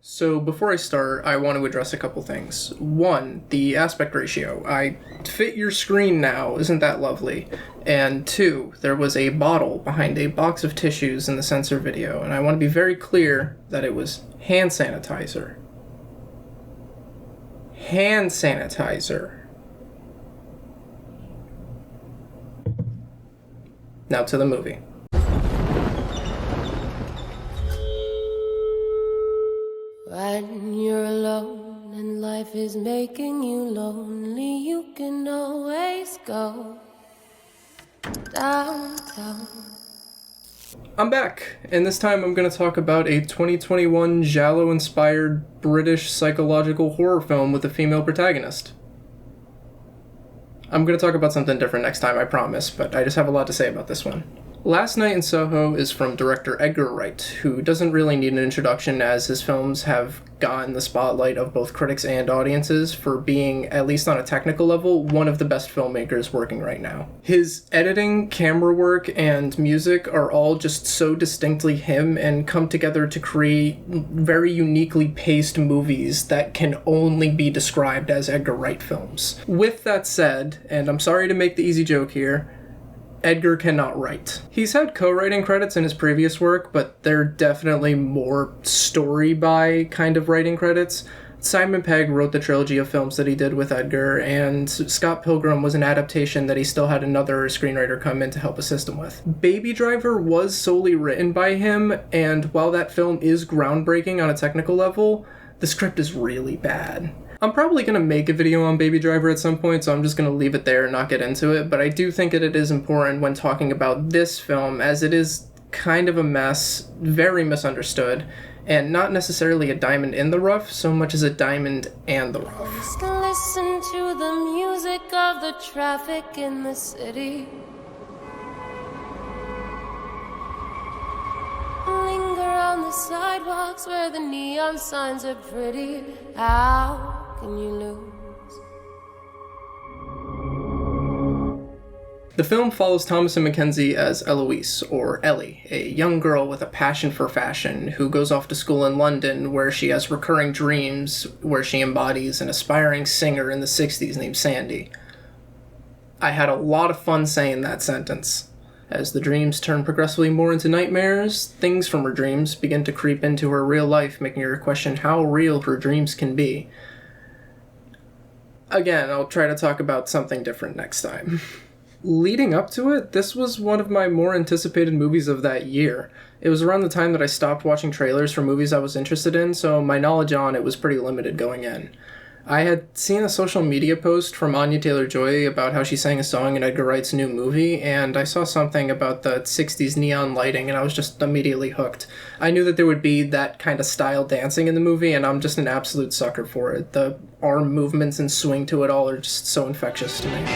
So before I start, I want to address a couple things. One, the aspect ratio. I fit your screen now, isn't that lovely? And two, there was a bottle behind a box of tissues in the censor video, and I want to be very clear that it was hand sanitizer. Hand sanitizer. Now to the movie. When you're alone and life is making you lonely, you can always go downtown. I'm back, and this time I'm going to talk about a 2021 giallo-inspired British psychological horror film with a female protagonist. I'm going to talk about something different next time, I promise, but I just have a lot to say about this one. Last Night in Soho is from director Edgar Wright, who doesn't really need an introduction as his films have gotten the spotlight of both critics and audiences for being, at least on a technical level, one of the best filmmakers working right now. His editing, camera work, and music are all just so distinctly him and come together to create very uniquely paced movies that can only be described as Edgar Wright films. With that said, and I'm sorry to make the easy joke here, Edgar cannot write. He's had co-writing credits in his previous work, but they're definitely more story-by kind of writing credits. Simon Pegg wrote the trilogy of films that he did with Edgar, and Scott Pilgrim was an adaptation that he still had another screenwriter come in to help assist him with. Baby Driver was solely written by him, and while that film is groundbreaking on a technical level, the script is really bad. I'm probably going to make a video on Baby Driver at some point, so I'm just going to leave it there and not get into it, but I do think that it is important when talking about this film, as it is kind of a mess, very misunderstood, and not necessarily a diamond in the rough, so much as a diamond and the rough. Just listen to the music of the traffic in the city. Linger on the sidewalks where the neon signs are pretty. How can you lose? The film follows Thomasin McKenzie as Eloise, or Ellie, a young girl with a passion for fashion who goes off to school in London where she has recurring dreams where she embodies an aspiring singer in the 60s named Sandy. I had a lot of fun saying that sentence. As the dreams turn progressively more into nightmares, things from her dreams begin to creep into her real life, making her question how real her dreams can be. Again, I'll try to talk about something different next time. Leading up to it, this was one of my more anticipated movies of that year. It was around the time that I stopped watching trailers for movies I was interested in, so my knowledge on it was pretty limited going in. I had seen a social media post from Anya Taylor-Joy about how she sang a song in Edgar Wright's new movie, and I saw something about the 60s neon lighting, and I was just immediately hooked. I knew that there would be that kind of style dancing in the movie, and I'm just an absolute sucker for it. The arm movements and swing to it all are just so infectious to me.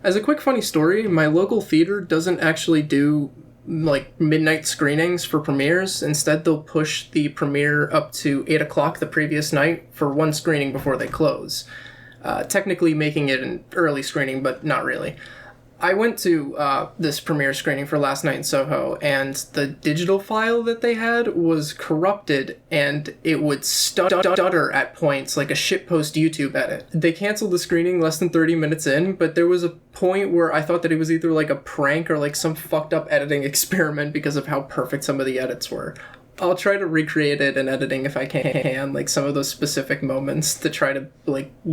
As a quick funny story, my local theater doesn't actually do midnight screenings for premieres. Instead, they'll push the premiere up to 8 o'clock the previous night for one screening before they close. Technically making it an early screening, but not really. I went to this premiere screening for Last Night in Soho, and the digital file that they had was corrupted, and it would stutter at points like a shitpost YouTube edit. They canceled the screening less than 30 minutes in, but there was a point where I thought that it was either like a prank or like some fucked up editing experiment because of how perfect some of the edits were. I'll try to recreate it in editing if I can, like some of those specific moments to try to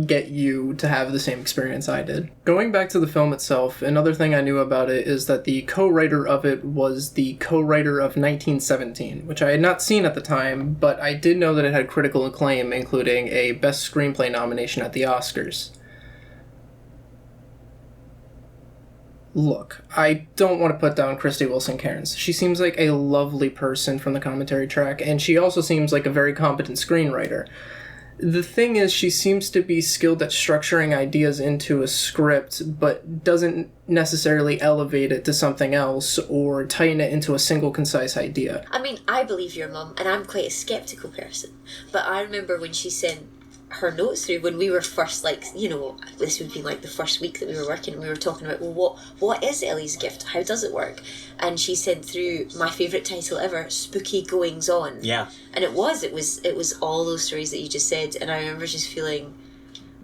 get you to have the same experience I did. Going back to the film itself, another thing I knew about it is that the co-writer of it was the co-writer of 1917, which I had not seen at the time, but I did know that it had critical acclaim, including a Best Screenplay nomination at the Oscars. Look, I don't want to put down Krysty Wilson-Cairns. She seems like a lovely person from the commentary track, and she also seems like a very competent screenwriter. The thing is, she seems to be skilled at structuring ideas into a script, but doesn't necessarily elevate it to something else or tighten it into a single concise idea. I mean, I believe your mum, and I'm quite a sceptical person, but I remember when she sent her notes through when we were first, like, you know, this would be like the first week that we were working, and we were talking about, well, what is Ellie's gift? How does it work? And she sent through my favourite title ever, Spooky Goings On. Yeah. And it was all those stories that you just said, and I remember just feeling,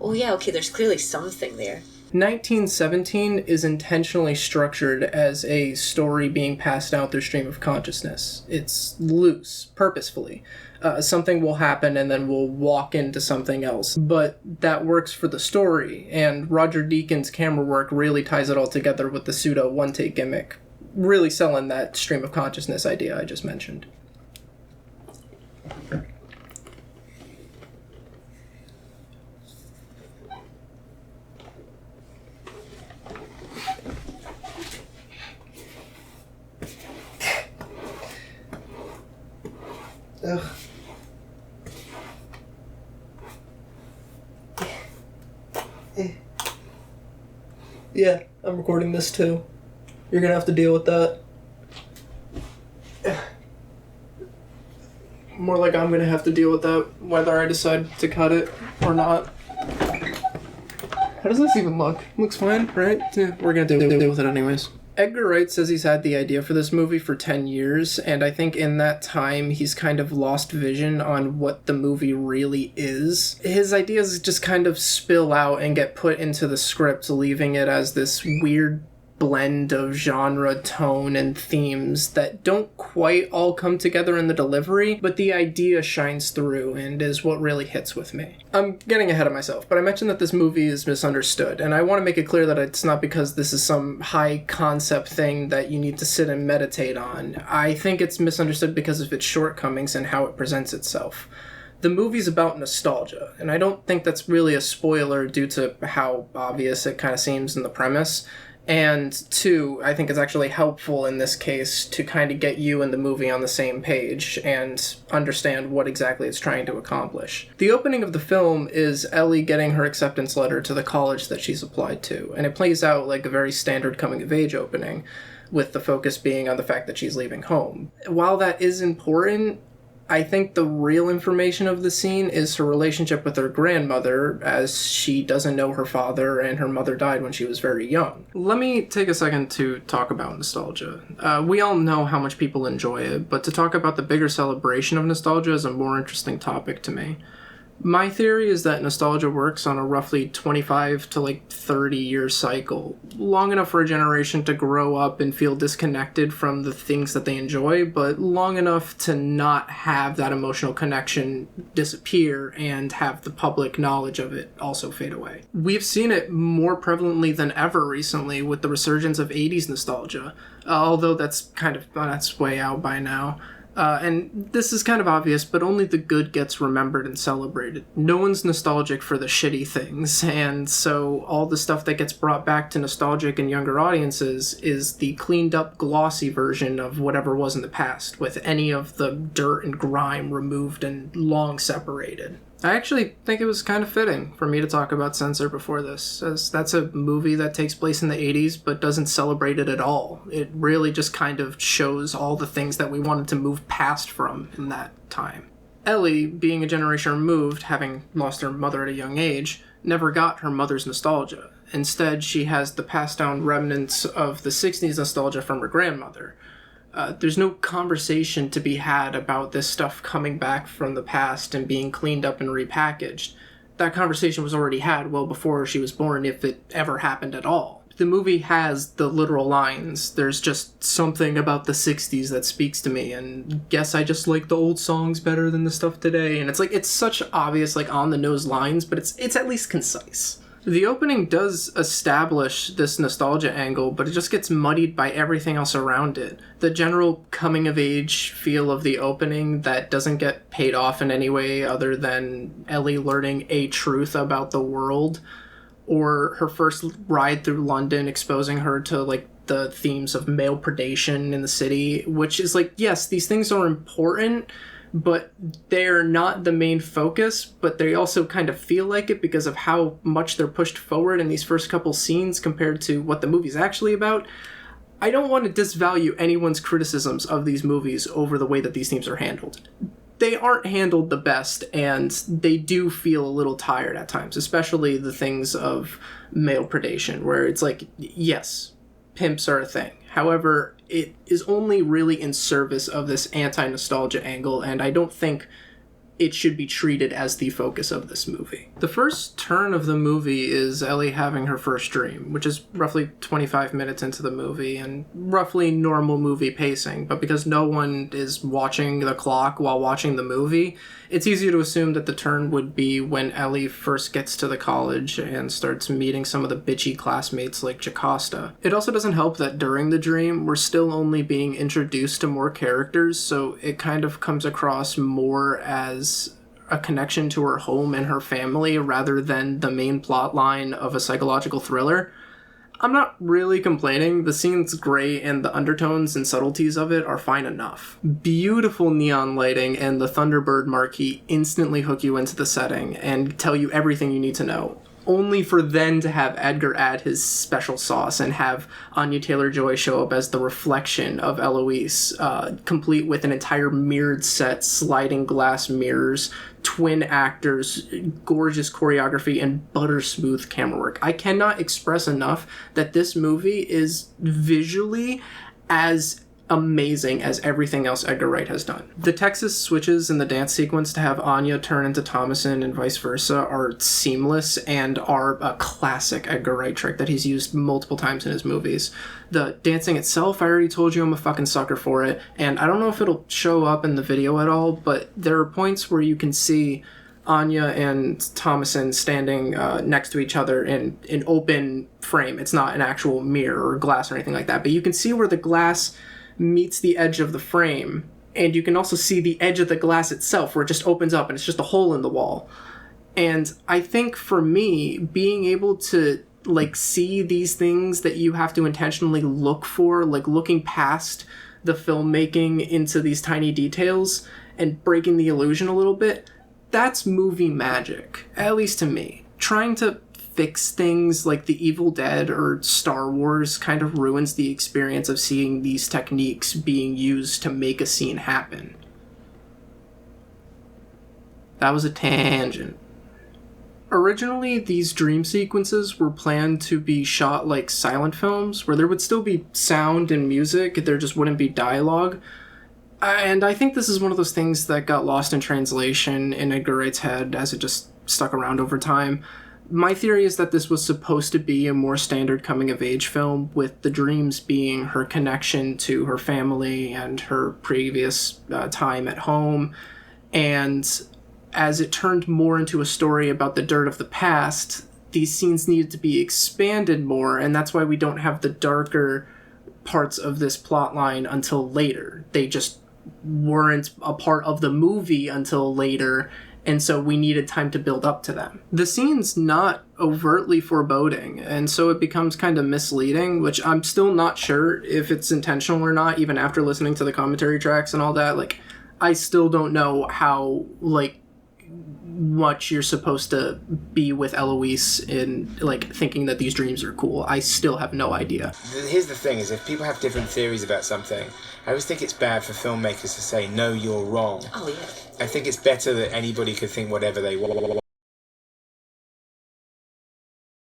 oh yeah, okay, there's clearly something there. 1917 is intentionally structured as a story being passed out through stream of consciousness. It's loose, purposefully. Something will happen and then we'll walk into something else. But that works for the story, and Roger Deakins' camera work really ties it all together with the pseudo one-take gimmick, really selling that stream of consciousness idea I just mentioned. Ugh. Yeah, I'm recording this too. You're gonna have to deal with that. More like I'm gonna have to deal with that, whether I decide to cut it or not. How does this even look? Looks fine, right? Yeah, we're gonna deal with it anyways. Edgar Wright says he's had the idea for this movie for 10 years, and I think in that time he's kind of lost vision on what the movie really is. His ideas just kind of spill out and get put into the script, leaving it as this weird blend of genre, tone, and themes that don't quite all come together in the delivery, but the idea shines through and is what really hits with me. I'm getting ahead of myself, but I mentioned that this movie is misunderstood, and I want to make it clear that it's not because this is some high concept thing that you need to sit and meditate on. I think it's misunderstood because of its shortcomings and how it presents itself. The movie's about nostalgia, and I don't think that's really a spoiler due to how obvious it kind of seems in the premise. And two, I think it's actually helpful in this case to kind of get you and the movie on the same page and understand what exactly it's trying to accomplish. The opening of the film is Ellie getting her acceptance letter to the college that she's applied to, and it plays out like a very standard coming-of-age opening, with the focus being on the fact that she's leaving home. While that is important, I think the real information of the scene is her relationship with her grandmother, as she doesn't know her father and her mother died when she was very young. Let me take a second to talk about nostalgia. We all know how much people enjoy it, but to talk about the bigger celebration of nostalgia is a more interesting topic to me. My theory is that nostalgia works on a roughly 25 to 30 year cycle, long enough for a generation to grow up and feel disconnected from the things that they enjoy, but long enough to not have that emotional connection disappear and have the public knowledge of it also fade away. We've seen it more prevalently than ever recently with the resurgence of 80s nostalgia, although that's way out by now. And this is kind of obvious, but only the good gets remembered and celebrated. No one's nostalgic for the shitty things, and so all the stuff that gets brought back to nostalgic and younger audiences is the cleaned up, glossy version of whatever was in the past, with any of the dirt and grime removed and long separated. I actually think it was kind of fitting for me to talk about Censor before this, as that's a movie that takes place in the 80s but doesn't celebrate it at all. It really just kind of shows all the things that we wanted to move past from in that time. Ellie, being a generation removed, having lost her mother at a young age, never got her mother's nostalgia. Instead, she has the passed down remnants of the 60s nostalgia from her grandmother. There's no conversation to be had about this stuff coming back from the past and being cleaned up and repackaged. That conversation was already had well before she was born, if it ever happened at all. The movie has the literal lines. There's just something about the 60s that speaks to me, and guess I just like the old songs better than the stuff today. And it's such obvious, on-the-nose lines, but it's at least concise. The opening does establish this nostalgia angle, but it just gets muddied by everything else around it. The general coming-of-age feel of the opening that doesn't get paid off in any way other than Ellie learning a truth about the world, or her first ride through London exposing her to, the themes of male predation in the city, which is yes, these things are important, but they're not the main focus, but they also kind of feel like it because of how much they're pushed forward in these first couple scenes compared to what the movie's actually about. I don't want to disvalue anyone's criticisms of these movies over the way that these themes are handled. they aren't handled the best, and they do feel a little tired at times, especially the things of male predation, where it's like, yes, pimps are a thing. However, it is only really in service of this anti-nostalgia angle, and I don't think it should be treated as the focus of this movie. The first turn of the movie is Ellie having her first dream, which is roughly 25 minutes into the movie and roughly normal movie pacing, but because no one is watching the clock while watching the movie, it's easy to assume that the turn would be when Ellie first gets to the college and starts meeting some of the bitchy classmates like Jocasta. It also doesn't help that during the dream, we're still only being introduced to more characters, so it kind of comes across more as a connection to her home and her family rather than the main plot line of a psychological thriller. I'm not really complaining. The scene's great and the undertones and subtleties of it are fine enough. Beautiful neon lighting and the Thunderbird marquee instantly hook you into the setting and tell you everything you need to know, only for then to have Edgar add his special sauce and have Anya Taylor-Joy show up as the reflection of Eloise, complete with an entire mirrored set, sliding glass mirrors, twin actors, gorgeous choreography, and butter smooth camera work. I cannot express enough that this movie is visually as amazing as everything else Edgar Wright has done. The Texas switches in the dance sequence to have Anya turn into Thomasin and vice versa are seamless and are a classic Edgar Wright trick that he's used multiple times in his movies. The dancing itself, I already told you I'm a fucking sucker for it, and I don't know if it'll show up in the video at all, but there are points where you can see Anya and Thomasin standing next to each other in an open frame. It's not an actual mirror or glass or anything like that, but you can see where the glass meets the edge of the frame, and you can also see the edge of the glass itself where it just opens up and it's just a hole in the wall. And I think for me, being able to see these things that you have to intentionally look for, looking past the filmmaking into these tiny details and breaking the illusion a little bit, that's movie magic, at least to me. Trying to fix things like The Evil Dead or Star Wars kind of ruins the experience of seeing these techniques being used to make a scene happen. That was a tangent. Originally, these dream sequences were planned to be shot like silent films, where there would still be sound and music, there just wouldn't be dialogue. And I think this is one of those things that got lost in translation in Edgar Wright's head as it just stuck around over time. My theory is that this was supposed to be a more standard coming-of-age film, with the dreams being her connection to her family and her previous time at home. And as it turned more into a story about the dirt of the past, these scenes needed to be expanded more, and that's why we don't have the darker parts of this plotline until later. They just weren't a part of the movie until later, and so we needed time to build up to them. The scene's not overtly foreboding, and so it becomes kind of misleading, which I'm still not sure if it's intentional or not, even after listening to the commentary tracks and all that. I still don't know how, much you're supposed to be with Eloise in, thinking that these dreams are cool. I still have no idea. Here's the thing, is if people have different theories about something, I always think it's bad for filmmakers to say, no, you're wrong. Oh, yeah. I think it's better that anybody could think whatever they want.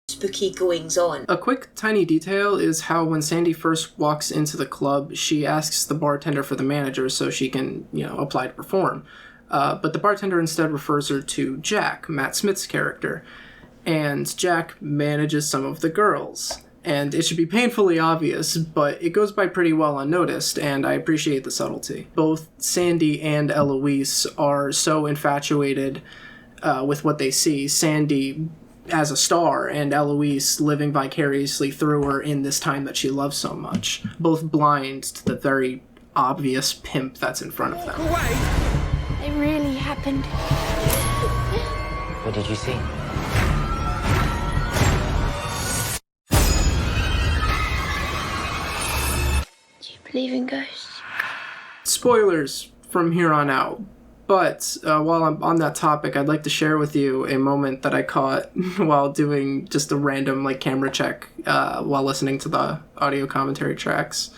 Spooky goings on. A quick tiny detail is how when Sandy first walks into the club, she asks the bartender for the manager so she can, apply to perform. But the bartender instead refers her to Jack, Matt Smith's character. And Jack manages some of the girls. And it should be painfully obvious, but it goes by pretty well unnoticed, and I appreciate the subtlety. Both Sandy and Eloise are so infatuated with what they see. Sandy as a star, and Eloise living vicariously through her in this time that she loves so much. Both blind to the very obvious pimp that's in front of them. It really happened. What did you see? Do you believe in ghosts? Spoilers from here on out. But while I'm on that topic, I'd like to share with you a moment that I caught while doing just a random camera check while listening to the audio commentary tracks,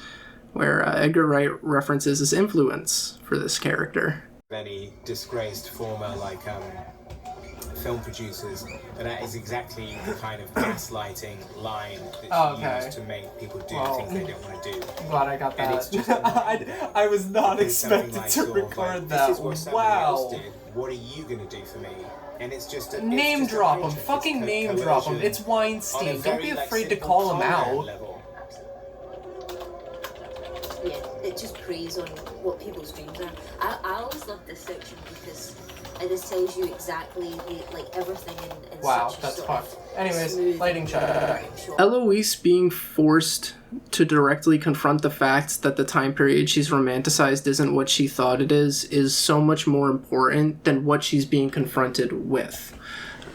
where Edgar Wright references his influence for this character. any disgraced former film producers, but that is exactly the kind of gaslighting line that's used to make people do things they don't want to do. I'm glad I got that. And it's just I was not expected to record that. This is what somebody else did. What are you going to do for me? And it's just name drop him. Fucking name drop him. It's Weinstein. Don't be afraid to call him out. Yeah, it just preys on what people's dreams are. I always love this section because this tells you exactly everything in wow, such a that's sort fucked. of Anyways, smooth lighting shot. Eloise being forced to directly confront the fact that the time period she's romanticized isn't what she thought it is so much more important than what she's being confronted with.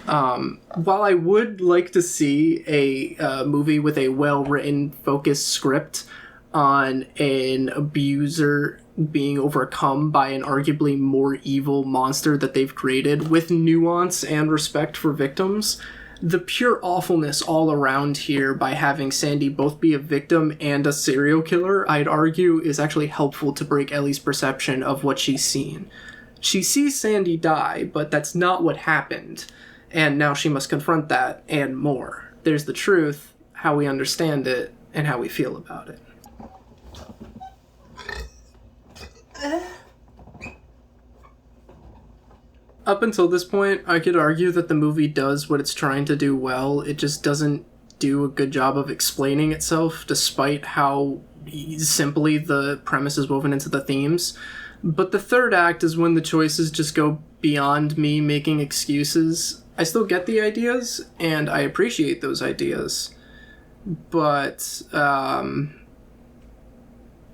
While I would like to see a movie with a well-written, focused script on an abuser being overcome by an arguably more evil monster that they've created with nuance and respect for victims, the pure awfulness all around here by having Sandy both be a victim and a serial killer, I'd argue, is actually helpful to break Ellie's perception of what she's seen. She sees Sandy die, but that's not what happened, and now she must confront that and more. There's the truth, how we understand it, and how we feel about it. Up until this point, I could argue that the movie does what it's trying to do well. It just doesn't do a good job of explaining itself, despite how simply the premise is woven into the themes. But the third act is when the choices just go beyond me making excuses. I still get the ideas, and I appreciate those ideas. But,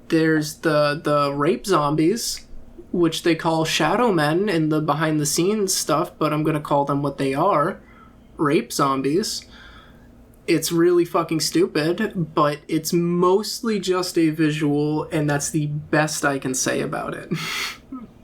there's the rape zombies, which they call shadow men in the behind-the-scenes stuff, but I'm gonna call them what they are, rape zombies. It's really fucking stupid, but it's mostly just a visual, and that's the best I can say about it.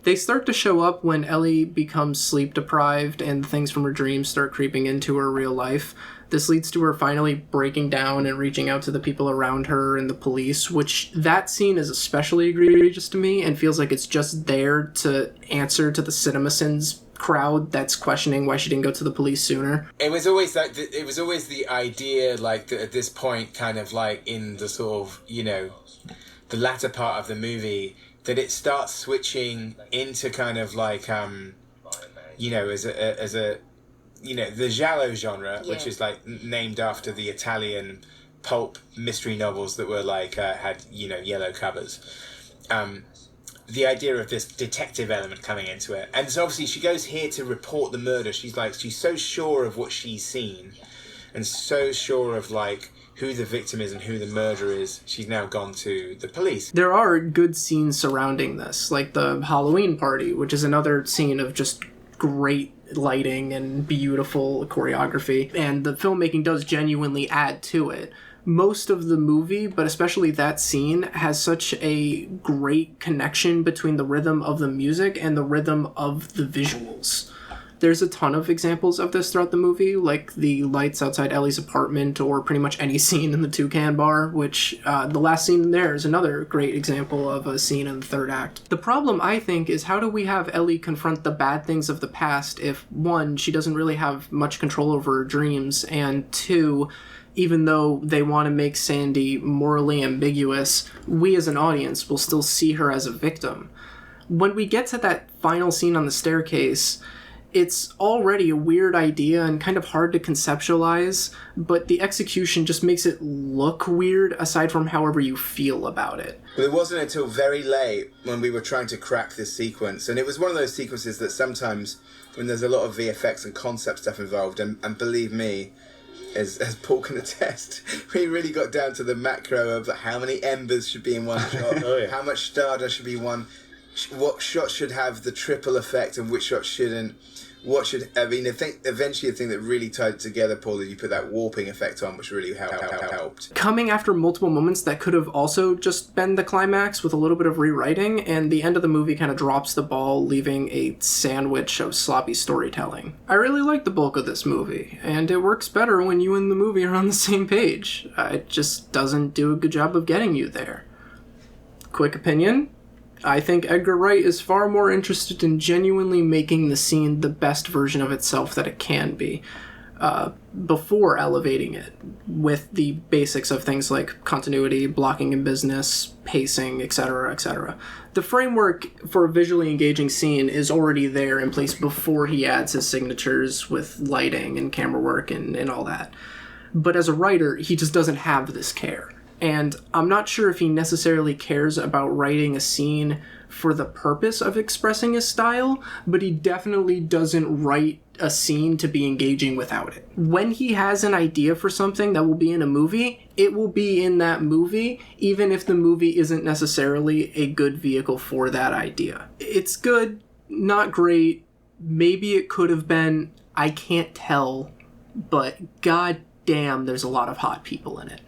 They start to show up when Ellie becomes sleep-deprived and things from her dreams start creeping into her real life. This leads to her finally breaking down and reaching out to the people around her and the police, which that scene is especially egregious to me and feels like it's just there to answer to the CinemaSins crowd that's questioning why she didn't go to the police sooner. It was always the idea, that at this point, kind of in the sort of, the latter part of the movie, that it starts switching into kind of as a the giallo genre, which is named after the Italian pulp mystery novels that were had yellow covers. The idea of this detective element coming into it, and so obviously she goes here to report the murder. She's so sure of what she's seen, and so sure of who the victim is and who the murderer is. She's now gone to the police. There are good scenes surrounding this, like the Halloween party, which is another scene of just great lighting and beautiful choreography, and the filmmaking does genuinely add to it. Most of the movie, but especially that scene, has such a great connection between the rhythm of the music and the rhythm of the visuals. There's a ton of examples of this throughout the movie, like the lights outside Ellie's apartment, or pretty much any scene in the Toucan Bar, which the last scene there is another great example of a scene in the third act. The problem, I think, is how do we have Ellie confront the bad things of the past if, one, she doesn't really have much control over her dreams, and two, even though they want to make Sandy morally ambiguous, we as an audience will still see her as a victim. When we get to that final scene on the staircase, it's already a weird idea and kind of hard to conceptualize, but the execution just makes it look weird aside from however you feel about it. But it wasn't until very late when we were trying to crack this sequence, and it was one of those sequences that sometimes, when there's a lot of VFX and concept stuff involved, and believe me, as Paul can attest, we really got down to the macro of how many embers should be in one shot, how much stardust should be one, what shot should have the triple effect and which shot shouldn't. I think eventually the thing that really tied it together, Paul, is you put that warping effect on, which really helped. Coming after multiple moments that could have also just been the climax with a little bit of rewriting, and the end of the movie kind of drops the ball, leaving a sandwich of sloppy storytelling. I really like the bulk of this movie, and it works better when you and the movie are on the same page. It just doesn't do a good job of getting you there. Quick opinion? I think Edgar Wright is far more interested in genuinely making the scene the best version of itself that it can be, before elevating it with the basics of things like continuity, blocking in business, pacing, etc., etc. The framework for a visually engaging scene is already there in place before he adds his signatures with lighting and camera work and all that. But as a writer, he just doesn't have this care. And I'm not sure if he necessarily cares about writing a scene for the purpose of expressing his style, but he definitely doesn't write a scene to be engaging without it. When he has an idea for something that will be in a movie, it will be in that movie, even if the movie isn't necessarily a good vehicle for that idea. It's good, not great, maybe it could have been, I can't tell, but god damn, there's a lot of hot people in it.